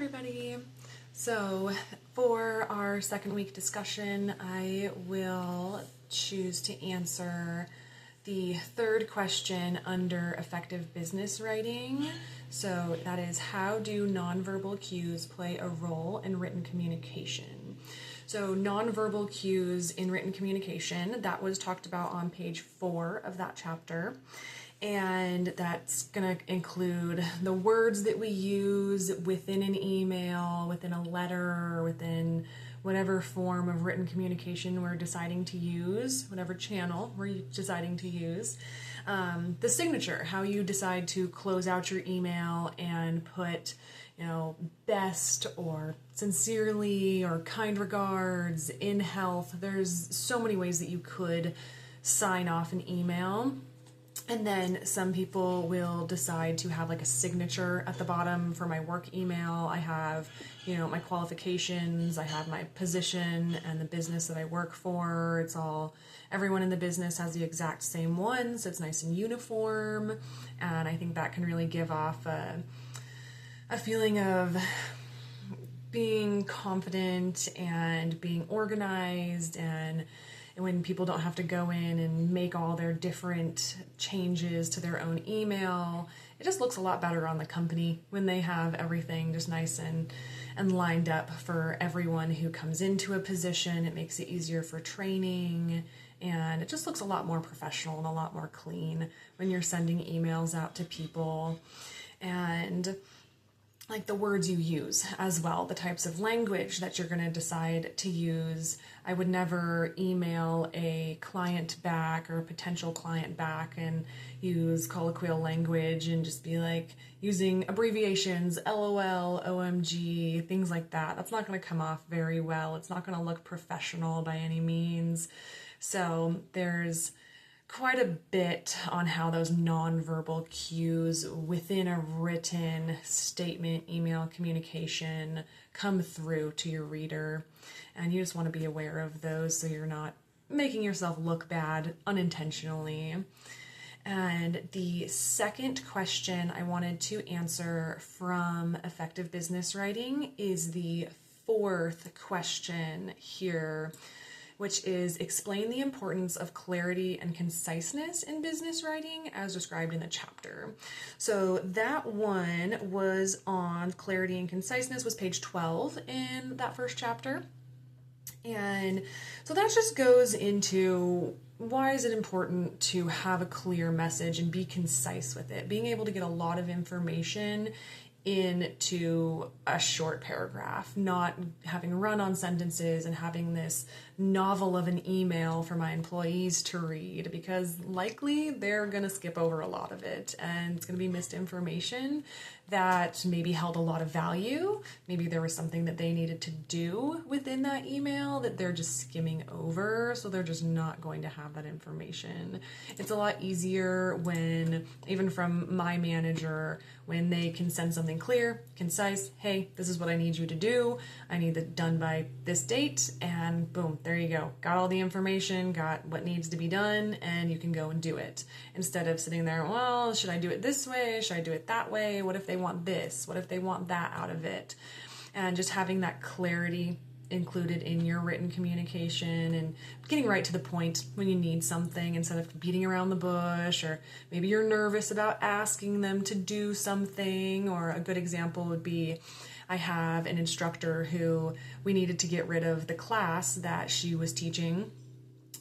everybody. So for our second week discussion, I will choose to answer the third question under effective business writing. So that is, how do nonverbal cues play a role in written communication? So nonverbal cues in written communication, that was talked about on page 4 of that chapter. And that's going to include the words that we use within an email, within a letter, within whatever form of written communication we're deciding to use, whatever channel we're deciding to use. The signature, how you decide to close out your email and put, best or sincerely or kind regards, in health. There's so many ways that you could sign off an email. And then some people will decide to have like a signature at the bottom. For my work email, I have, my qualifications, I have my position and the business that I work for. It's all, everyone in the business has the exact same one, so it's nice and uniform. And I think that can really give off a feeling of being confident and being organized, and when people don't have to go in and make all their different changes to their own email, it just looks a lot better on the company when they have everything just nice and lined up for everyone who comes into a position. It makes it easier for training, and it just looks a lot more professional and a lot more clean when you're sending emails out to people. And like the words you use as well, the types of language that you're going to decide to use. I would never email a client back or a potential client back and use colloquial language and just be like using abbreviations, LOL, OMG, things like that. That's not going to come off very well. It's not going to look professional by any means. So there's quite a bit on how those nonverbal cues within a written statement, email communication come through to your reader. And you just want to be aware of those so you're not making yourself look bad unintentionally. And the second question I wanted to answer from effective business writing is the fourth question here, which is explain the importance of clarity and conciseness in business writing as described in the chapter. So that one was on clarity and conciseness, was page 12 in that first chapter. And so that just goes into why is it important to have a clear message and be concise with it, being able to get a lot of information into a short paragraph, not having run-on sentences and having this novel of an email for my employees to read, because likely they're going to skip over a lot of it and it's going to be missed information that maybe held a lot of value. Maybe there was something that they needed to do within that email that they're just skimming over, so they're just not going to have that information. It's a lot easier when, even from my manager, when they can send something clear, concise, hey, this is what I need you to do. I need it done by this date, and boom, there you go. Got all the information, got what needs to be done, and you can go and do it. Instead of sitting there, well, should I do it this way? Should I do it that way? What if they want this? What if they want that out of it? And just having that clarity included in your written communication and getting right to the point when you need something instead of beating around the bush, or maybe you're nervous about asking them to do something. Or a good example would be, I have an instructor who we needed to get rid of the class that she was teaching.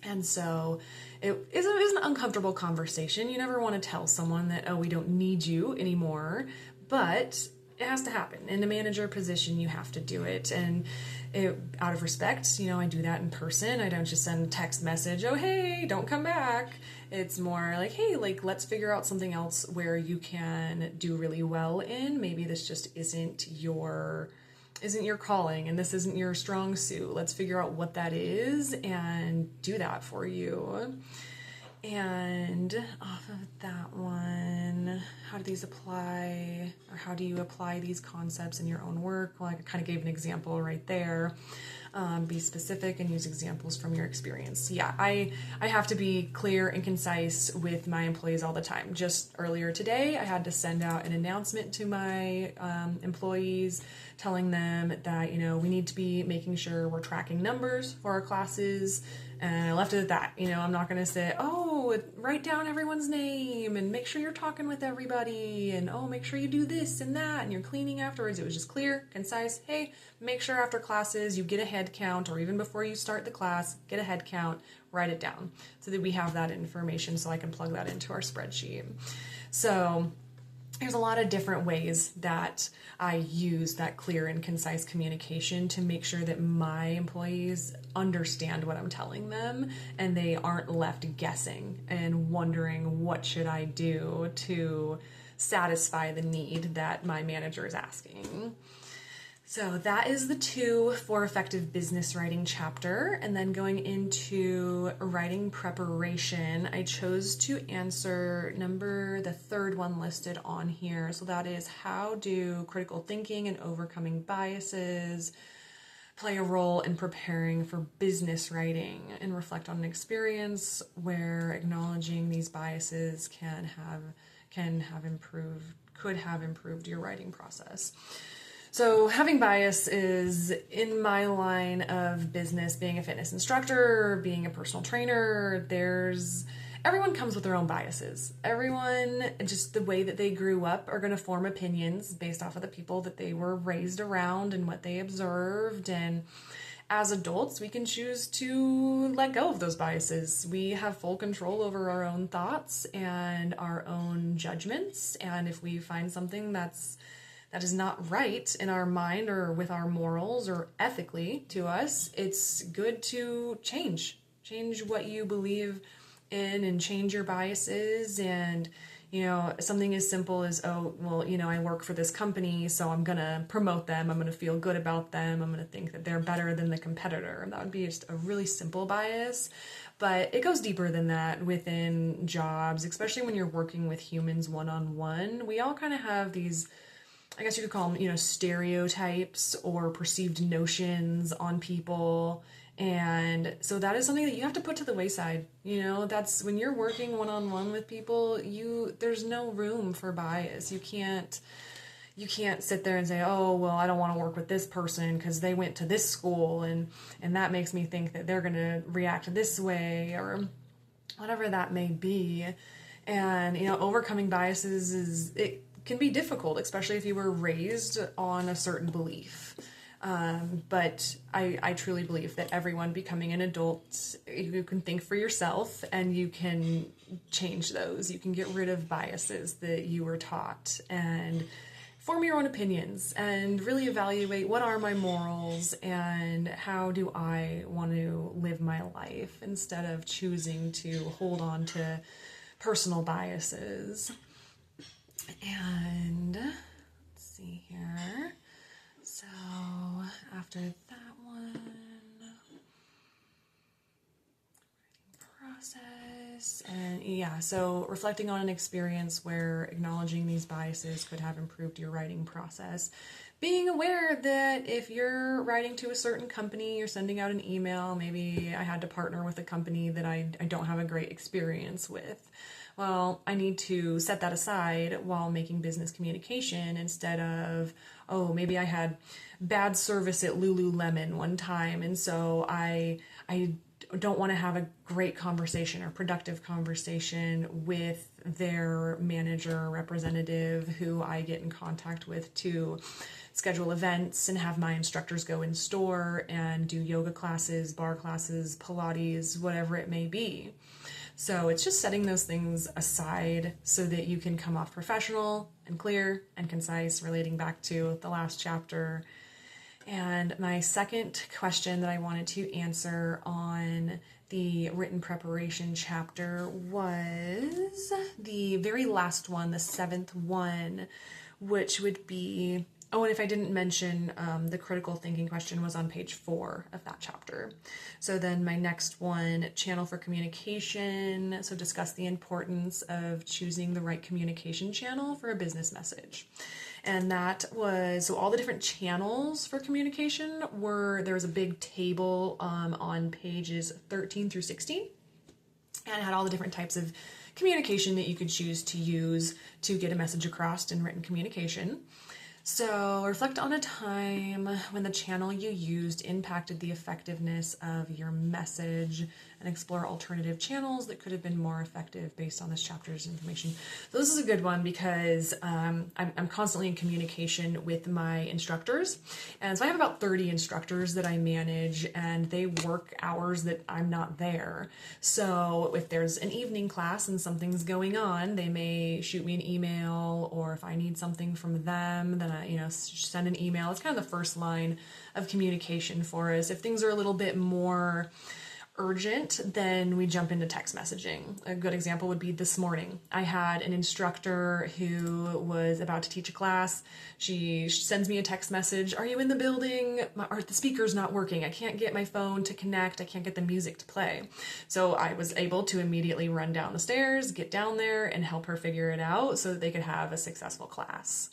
And so it was an uncomfortable conversation. You never want to tell someone that, oh, we don't need you anymore, but it has to happen. In a manager position, you have to do it. And out of respect, I do that in person. I don't just send a text message, oh, hey, don't come back. It's more like, hey, let's figure out something else where you can do really well in. Maybe this just isn't your calling and this isn't your strong suit. Let's figure out what that is and do that for you. And off of that one, how do these apply, or how do you apply these concepts in your own work? Well, I kind of gave an example right there. Be specific and use examples from your experience. Yeah, I have to be clear and concise with my employees all the time. Just earlier today, I had to send out an announcement to my employees telling them that, we need to be making sure we're tracking numbers for our classes. And I left it at that. I'm not going to say, write down everyone's name and make sure you're talking with everybody and, make sure you do this and that and you're cleaning afterwards. It was just clear, concise. Hey, make sure after classes you get a head count, or even before you start the class, get a head count, write it down so that we have that information so I can plug that into our spreadsheet. So there's a lot of different ways that I use that clear and concise communication to make sure that my employees understand what I'm telling them and they aren't left guessing and wondering what should I do to satisfy the need that my manager is asking. So that is the 2 for effective business writing chapter. And then going into writing preparation, I chose to answer the 3rd one listed on here. So that is, how do critical thinking and overcoming biases play a role in preparing for business writing, and reflect on an experience where acknowledging these biases could have improved your writing process. So having bias is, in my line of business, being a fitness instructor, being a personal trainer, everyone comes with their own biases. Everyone, just the way that they grew up, are going to form opinions based off of the people that they were raised around and what they observed. And as adults, we can choose to let go of those biases. We have full control over our own thoughts and our own judgments. And if we find something that is not right in our mind or with our morals or ethically to us, it's good to change what you believe in and change your biases. And, something as simple as, I work for this company, so I'm going to promote them. I'm going to feel good about them. I'm going to think that they're better than the competitor. And that would be just a really simple bias. But it goes deeper than that within jobs, especially when you're working with humans one-on-one. We all kind of have these, I guess you could call them, stereotypes or perceived notions on people. And so that is something that you have to put to the wayside. That's when you're working one-on-one with people, there's no room for bias. You can't sit there and say, I don't want to work with this person because they went to this school and that makes me think that they're going to react this way, or whatever that may be. And, overcoming biases it can be difficult, especially if you were raised on a certain belief. But I truly believe that everyone becoming an adult, you can think for yourself and you can change those. You can get rid of biases that you were taught and form your own opinions and really evaluate what are my morals and how do I want to live my life, instead of choosing to hold on to personal biases. And let's see here. So after that one, process, and so reflecting on an experience where acknowledging these biases could have improved your writing process. Being aware that if you're writing to a certain company, you're sending out an email, maybe I had to partner with a company that I don't have a great experience with. Well, I need to set that aside while making business communication, instead of, maybe I had bad service at Lululemon one time, and so I don't want to have a great conversation or productive conversation with their manager or representative who I get in contact with to schedule events and have my instructors go in store and do yoga classes, bar classes, Pilates, whatever it may be. So it's just setting those things aside so that you can come off professional and clear and concise, relating back to the last chapter. And my second question that I wanted to answer on the written preparation chapter was the very last one, the 7th one, which would be Oh, and if I didn't mention, the critical thinking question was on page 4 of that chapter. So then my next one, channel for communication. So discuss the importance of choosing the right communication channel for a business message. And that was, so all the different channels for communication there was a big table on pages 13 through 16. And it had all the different types of communication that you could choose to use to get a message across in written communication. So reflect on a time when the channel you used impacted the effectiveness of your message and explore alternative channels that could have been more effective based on this chapter's information. So this is a good one because I'm constantly in communication with my instructors. And so I have about 30 instructors that I manage, and they work hours that I'm not there. So if there's an evening class and something's going on, they may shoot me an email, or if I need something from them, then I send an email. It's kind of the first line of communication for us. If things are a little bit more urgent, then we jump into text messaging. A good example would be this morning. I had an instructor who was about to teach a class. She sends me a text message. Are you in the building? The speaker's not working. I can't get my phone to connect. I can't get the music to play. So I was able to immediately run down the stairs, get down there, and help her figure it out so that they could have a successful class.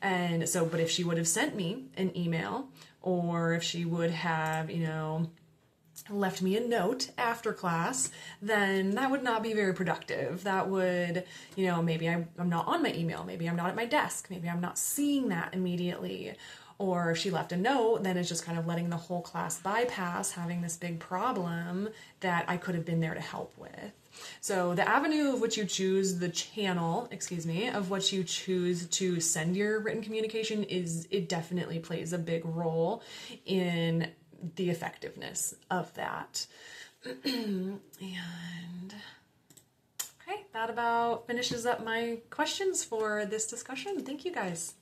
And so, but if she would have sent me an email, or if she would have, left me a note after class, then that would not be very productive. That would, maybe I'm not on my email, maybe I'm not at my desk, maybe I'm not seeing that immediately. Or if she left a note, then it's just kind of letting the whole class bypass having this big problem that I could have been there to help with. So the avenue of which you choose, the channel, of what you choose to send your written communication it definitely plays a big role in the effectiveness of that. And okay, that about finishes up my questions for this discussion. Thank you guys.